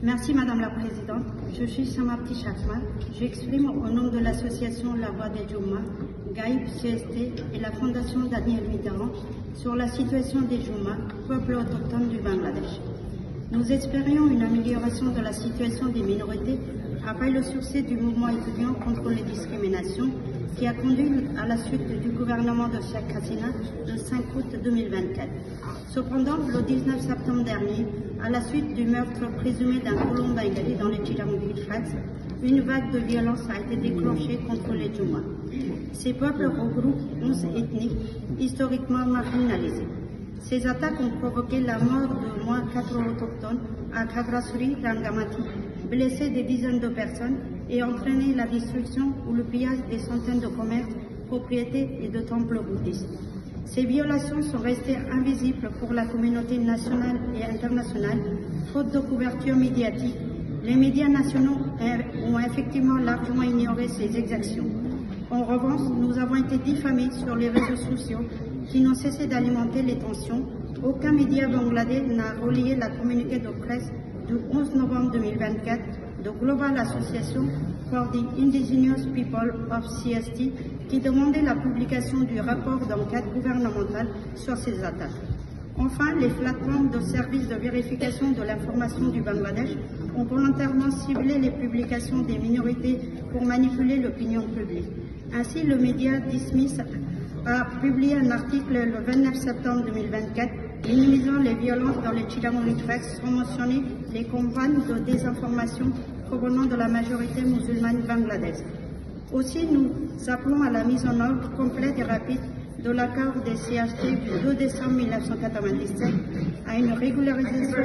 Merci Madame la Présidente. Je suis Samarti Chakma. J'exprime au nom de l'association La Voix des Djouma, GAIB, CST et la Fondation Daniel Mitterrand sur la situation des Djouma, peuple autochtone du Bangladesh. Nous espérions une amélioration de la situation des minorités après le succès du mouvement étudiant contre les discriminations qui a conduit à la suite du gouvernement de Sheikh Hasina le 5 août 2024. Cependant, le 19 septembre dernier, à la suite du meurtre présumé d'un colon bengali dans les Chilangiri Tracts, une vague de violence a été déclenchée contre les Djouma. Ces peuples regroupent 11 ethnies historiquement marginalisées. Ces attaques ont provoqué la mort d'au moins 4 autochtones à Khagrasuri, Rangamati, blessé des dizaines de personnes et entraîné la destruction ou le pillage des centaines de commerces, propriétés et de temples bouddhistes. Ces violations sont restées invisibles pour la communauté nationale et internationale, faute de couverture médiatique. Les médias nationaux ont effectivement largement ignoré ces exactions. En revanche, nous avons été diffamés sur les réseaux sociaux qui n'ont cessé d'alimenter les tensions. Aucun média bangladais n'a relayé la communiqué de presse du 11 novembre 2024 de Global Association for the Indigenous People of CST qui demandait la publication du rapport d'enquête gouvernementale sur ces attaques. Enfin, les plateformes de services de vérification de l'information du Bangladesh ont volontairement ciblé les publications des minorités pour manipuler l'opinion publique. Ainsi, le média Dismiss a publié un article le 29 septembre 2024 minimisant les violences dans les Chilangiri Tracts sans mentionner les campagnes de désinformation provenant de la majorité musulmane bangladaise. Aussi, nous appelons à la mise en œuvre complète et rapide de l'accord des CHT du 2 décembre 1997 à une régularisation